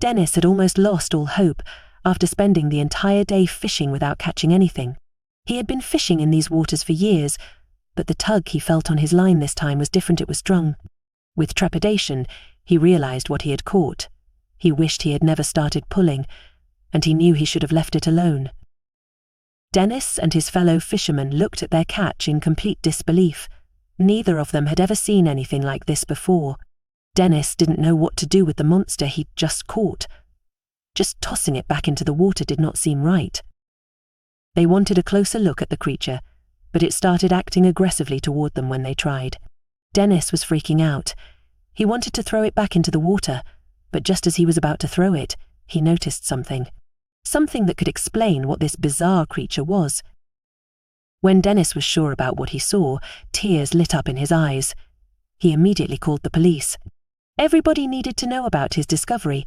Dennis had almost lost all hope after spending the entire day fishing without catching anything. He had been fishing in these waters for years, but the tug he felt on his line this time was different. It was strong. With trepidation, he realized what he had caught. He wished he had never started pulling, and he knew he should have left it alone. Dennis and his fellow fishermen looked at their catch in complete disbelief. Neither of them had ever seen anything like this before. Dennis didn't know what to do with the monster he'd just caught. Just tossing it back into the water did not seem right. They wanted a closer look at the creature, but it started acting aggressively toward them when they tried. Dennis was freaking out. He wanted to throw it back into the water, but just as he was about to throw it, he noticed something. Something that could explain what this bizarre creature was. When Dennis was sure about what he saw, tears lit up in his eyes. He immediately called the police. Everybody needed to know about his discovery.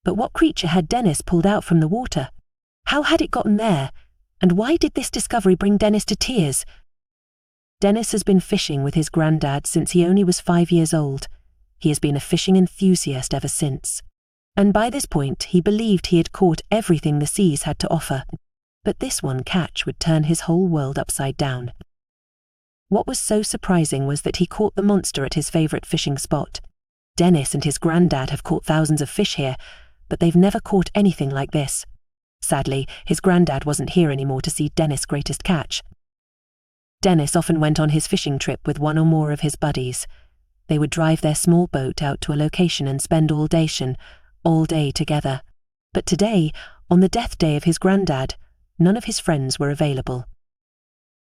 But what creature had Dennis pulled out from the water? How had it gotten there? And why did this discovery bring Dennis to tears? Dennis has been fishing with his granddad since he only was 5 years old. He has been a fishing enthusiast ever since. And by this point, he believed he had caught everything the seas had to offer. But this one catch would turn his whole world upside down. What was so surprising was that he caught the monster at his favorite fishing spot. Dennis and his granddad have caught thousands of fish here, but they've never caught anything like this. Sadly, his granddad wasn't here anymore to see Dennis' greatest catch. Dennis often went on his fishing trip with one or more of his buddies. They would drive their small boat out to a location and spend all day together. But today, on the death day of his granddad, none of his friends were available.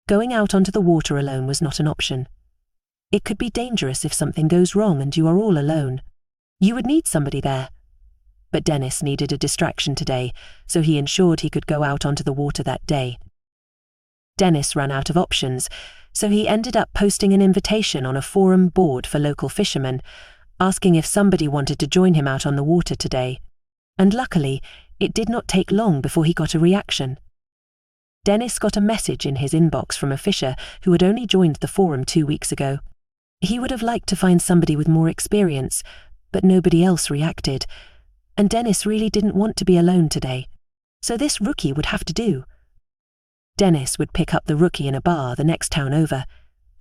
Going out onto the water alone was not an option. It could be dangerous if something goes wrong and you are all alone. You would need somebody there. But Dennis needed a distraction today, so he ensured he could go out onto the water that day. Dennis ran out of options, so he ended up posting an invitation on a forum board for local fishermen, asking if somebody wanted to join him out on the water today. And luckily, it did not take long before he got a reaction. Dennis got a message in his inbox from a fisher who had only joined the forum 2 weeks ago. He would have liked to find somebody with more experience, but nobody else reacted, and Dennis really didn't want to be alone today, so this rookie would have to do. Dennis would pick up the rookie in a bar the next town over,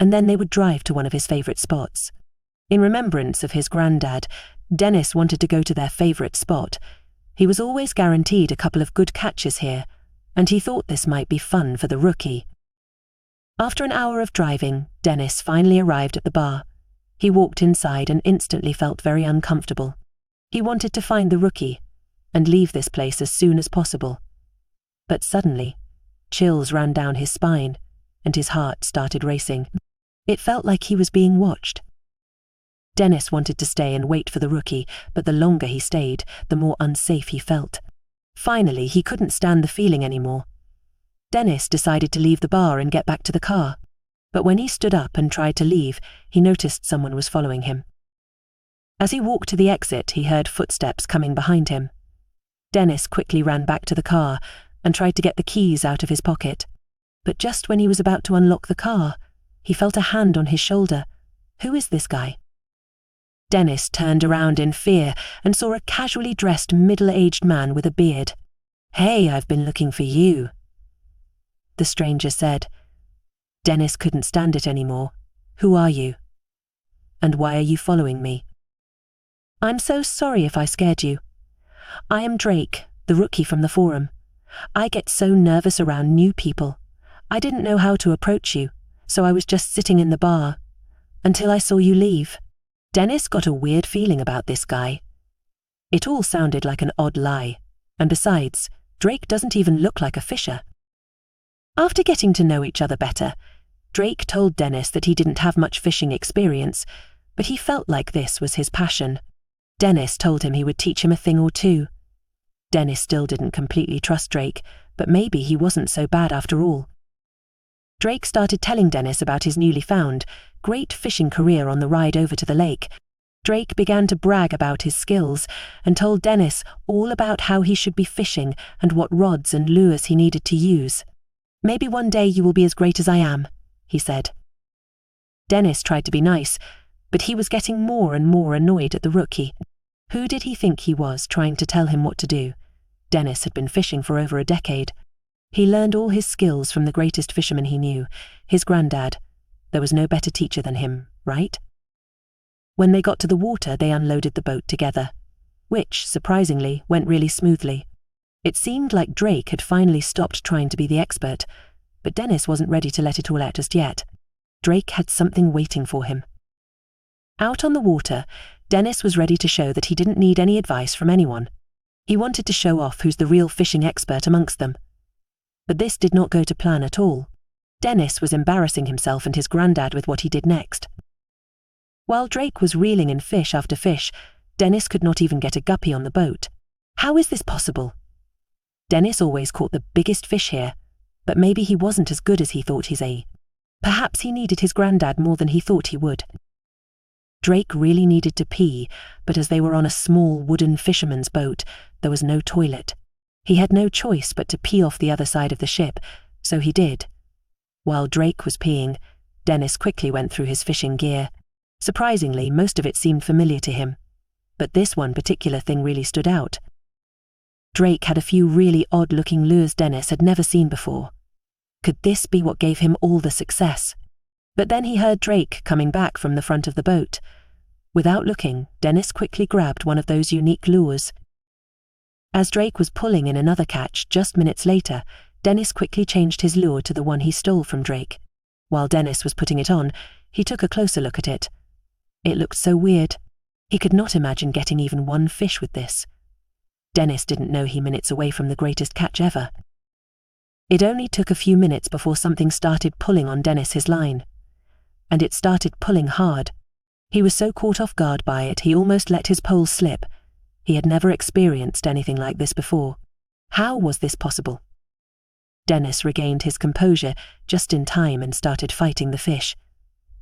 and then they would drive to one of his favorite spots. In remembrance of his granddad, Dennis wanted to go to their favorite spot. He was always guaranteed a couple of good catches here, and he thought this might be fun for the rookie. After an hour of driving, Dennis finally arrived at the bar. He walked inside and instantly felt very uncomfortable. He wanted to find the rookie and leave this place as soon as possible. But suddenly, chills ran down his spine and his heart started racing. It felt like he was being watched. Dennis wanted to stay and wait for the rookie, but the longer he stayed, the more unsafe he felt. Finally, he couldn't stand the feeling anymore. Dennis decided to leave the bar and get back to the car, but when he stood up and tried to leave, he noticed someone was following him. As he walked to the exit, he heard footsteps coming behind him. Dennis quickly ran back to the car and tried to get the keys out of his pocket, but just when he was about to unlock the car, he felt a hand on his shoulder. Who is this guy? Dennis turned around in fear and saw a casually dressed middle-aged man with a beard. "Hey, I've been looking for you," the stranger said. Dennis couldn't stand it anymore. "Who are you? And why are you following me?" "I'm so sorry if I scared you. I am Drake, the rookie from the forum. I get so nervous around new people. I didn't know how to approach you, so I was just sitting in the bar until I saw you leave." Dennis got a weird feeling about this guy. It all sounded like an odd lie, and besides, Drake doesn't even look like a fisher. After getting to know each other better, Drake told Dennis that he didn't have much fishing experience, but he felt like this was his passion. Dennis told him he would teach him a thing or two. Dennis still didn't completely trust Drake, but maybe he wasn't so bad after all. Drake started telling Dennis about his newly found, great fishing career on the ride over to the lake. Drake began to brag about his skills and told Dennis all about how he should be fishing and what rods and lures he needed to use. "Maybe one day you will be as great as I am," he said. Dennis tried to be nice, but he was getting more and more annoyed at the rookie. Who did he think he was, trying to tell him what to do? Dennis had been fishing for over a decade. He learned all his skills from the greatest fisherman he knew, his granddad. There was no better teacher than him, right? When they got to the water, they unloaded the boat together, which, surprisingly, went really smoothly. It seemed like Drake had finally stopped trying to be the expert, but Dennis wasn't ready to let it all out just yet. Drake had something waiting for him. Out on the water, Dennis was ready to show that he didn't need any advice from anyone. He wanted to show off who's the real fishing expert amongst them. But this did not go to plan at all. Dennis was embarrassing himself and his granddad with what he did next. While Drake was reeling in fish after fish, Dennis could not even get a guppy on the boat. How is this possible? Dennis always caught the biggest fish here, but maybe he wasn't as good as he thought he's a. Perhaps he needed his granddad more than he thought he would. Drake really needed to pee, but as they were on a small wooden fisherman's boat, there was no toilet. He had no choice but to pee off the other side of the ship, so he did. While Drake was peeing, Dennis quickly went through his fishing gear. Surprisingly, most of it seemed familiar to him, but this one particular thing really stood out. Drake had a few really odd-looking lures Dennis had never seen before. Could this be what gave him all the success? But then he heard Drake coming back from the front of the boat. Without looking, Dennis quickly grabbed one of those unique lures. As Drake was pulling in another catch just minutes later, Dennis quickly changed his lure to the one he stole from Drake. While Dennis was putting it on, he took a closer look at it. It looked so weird. He could not imagine getting even one fish with this. Dennis didn't know he minutes away from the greatest catch ever. It only took a few minutes before something started pulling on Dennis's line. And it started pulling hard. He was so caught off guard by it, he almost let his pole slip. He had never experienced anything like this before. How was this possible? Dennis regained his composure just in time and started fighting the fish.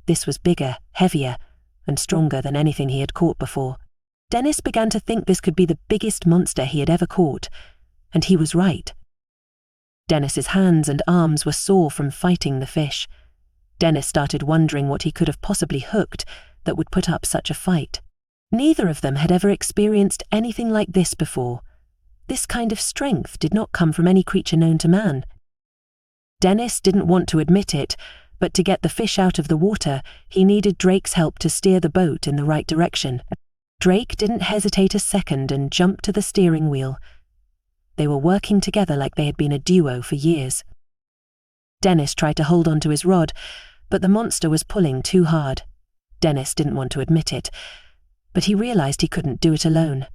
This was bigger, heavier, and stronger than anything he had caught before. Dennis began to think this could be the biggest monster he had ever caught, and he was right. Dennis's hands and arms were sore from fighting the fish. Dennis started wondering what he could have possibly hooked that would put up such a fight. Neither of them had ever experienced anything like this before. This kind of strength did not come from any creature known to man. Dennis didn't want to admit it, but to get the fish out of the water, he needed Drake's help to steer the boat in the right direction. Drake didn't hesitate a second and jumped to the steering wheel. They were working together like they had been a duo for years. Dennis tried to hold on to his rod, but the monster was pulling too hard. Dennis didn't want to admit it, but he realized he couldn't do it alone.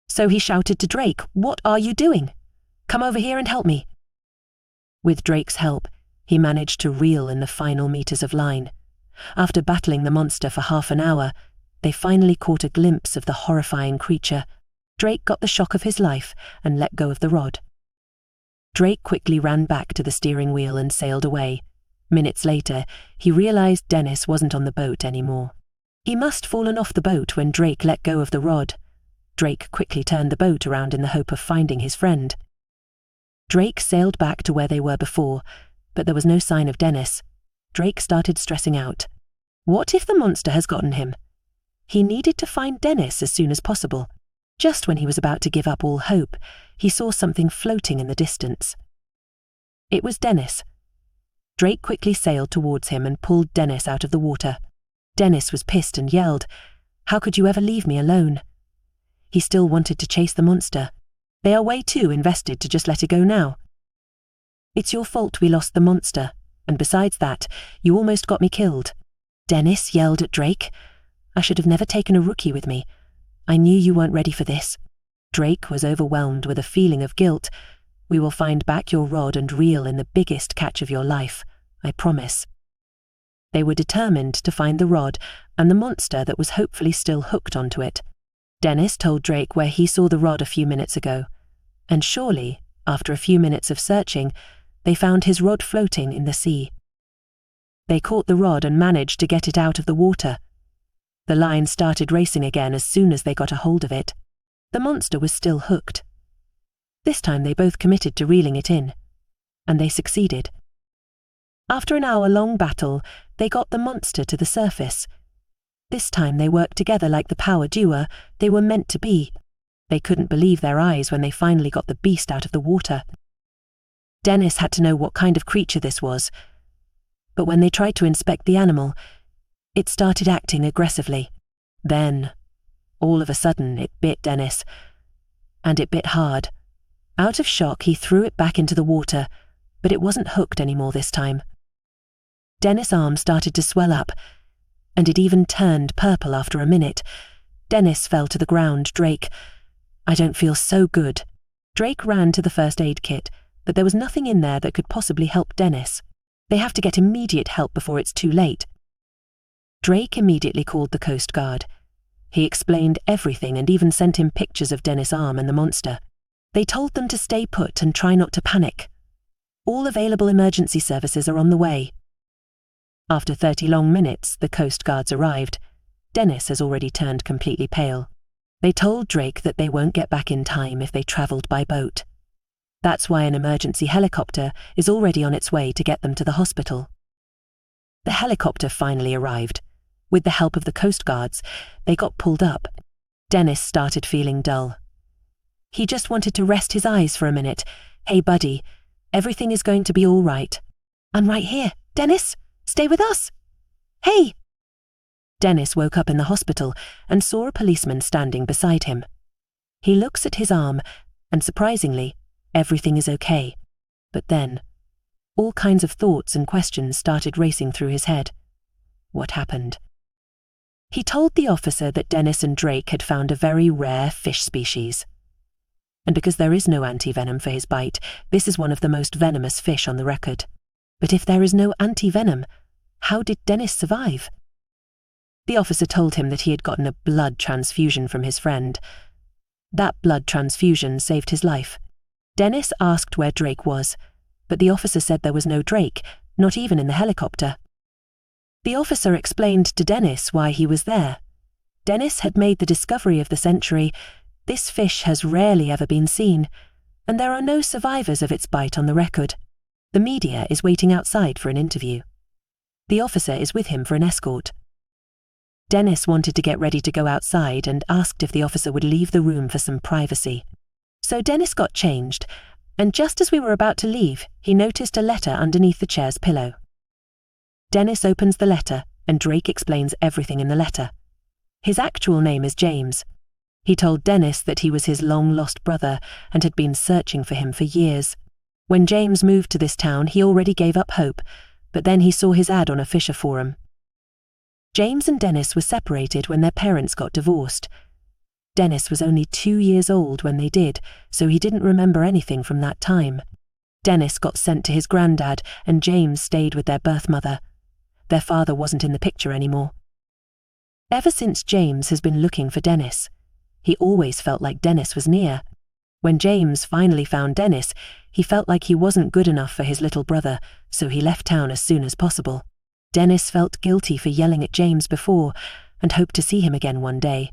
So he shouted to Drake, "What are you doing? Come over here and help me." With Drake's help, he managed to reel in the final meters of line. After battling the monster for half an hour, they finally caught a glimpse of the horrifying creature. Drake got the shock of his life and let go of the rod. Drake quickly ran back to the steering wheel and sailed away. Minutes later, he realized Dennis wasn't on the boat anymore. He must have fallen off the boat when Drake let go of the rod. Drake quickly turned the boat around in the hope of finding his friend. Drake sailed back to where they were before, but there was no sign of Dennis. Drake started stressing out. What if the monster has gotten him? He needed to find Dennis as soon as possible. Just when he was about to give up all hope, he saw something floating in the distance. It was Dennis. Drake quickly sailed towards him and pulled Dennis out of the water. Dennis was pissed and yelled, "How could you ever leave me alone?" He still wanted to chase the monster. They are way too invested to just let it go now. "It's your fault we lost the monster, and besides that, you almost got me killed." Dennis yelled at Drake. "I should have never taken a rookie with me. I knew you weren't ready for this." Drake was overwhelmed with a feeling of guilt. "We will find back your rod and reel in the biggest catch of your life, I promise." They were determined to find the rod and the monster that was hopefully still hooked onto it. Dennis told Drake where he saw the rod a few minutes ago, and surely, after a few minutes of searching, they found his rod floating in the sea. They caught the rod and managed to get it out of the water. The line started racing again as soon as they got a hold of it. The monster was still hooked. This time they both committed to reeling it in, and they succeeded. After an hour-long battle, they got the monster to the surface. This time they worked together like the power duo they were meant to be. They couldn't believe their eyes when they finally got the beast out of the water. Dennis had to know what kind of creature this was, but when they tried to inspect the animal, it started acting aggressively. Then, all of a sudden, it bit Dennis, and it bit hard. Out of shock, he threw it back into the water, but it wasn't hooked anymore this time. Dennis' arm started to swell up, and it even turned purple after a minute. Dennis fell to the ground. Drake, I don't feel so good. Drake ran to the first aid kit, but there was nothing in there that could possibly help Dennis. They have to get immediate help before it's too late. Drake immediately called the Coast Guard. He explained everything and even sent him pictures of Dennis' arm and the monster. They told them to stay put and try not to panic. All available emergency services are on the way. After 30 long minutes, the Coast Guards arrived. Dennis has already turned completely pale. They told Drake that they won't get back in time if they travelled by boat. That's why an emergency helicopter is already on its way to get them to the hospital. The helicopter finally arrived. With the help of the Coast Guards, they got pulled up. Dennis started feeling dull. He just wanted to rest his eyes for a minute. Hey, buddy, everything is going to be all right. I'm right here. Dennis, stay with us. Hey! Dennis woke up in the hospital and saw a policeman standing beside him. He looks at his arm, and surprisingly, everything is okay. But then, all kinds of thoughts and questions started racing through his head. What happened? He told the officer that Dennis and Drake had found a very rare fish species. And because there is no anti-venom for his bite, this is one of the most venomous fish on the record. But if there is no anti-venom, how did Dennis survive? The officer told him that he had gotten a blood transfusion from his friend. That blood transfusion saved his life. Dennis asked where Drake was, but the officer said there was no Drake, not even in the helicopter. The officer explained to Dennis why he was there. Dennis had made the discovery of the century. This fish has rarely ever been seen, and there are no survivors of its bite on the record. The media is waiting outside for an interview. The officer is with him for an escort. Dennis wanted to get ready to go outside and asked if the officer would leave the room for some privacy. So Dennis got changed, and just as we were about to leave, he noticed a letter underneath the chair's pillow. Dennis opens the letter, and Drake explains everything in the letter. His actual name is James. He told Dennis that he was his long-lost brother and had been searching for him for years. When James moved to this town, he already gave up hope, but then he saw his ad on a Fisher forum. James and Dennis were separated when their parents got divorced. Dennis was only 2 years old when they did, so he didn't remember anything from that time. Dennis got sent to his granddad, and James stayed with their birth mother. Their father wasn't in the picture anymore. Ever since, James has been looking for Dennis. He always felt like Dennis was near. When James finally found Dennis, he felt like he wasn't good enough for his little brother, so he left town as soon as possible. Dennis felt guilty for yelling at James before and hoped to see him again one day.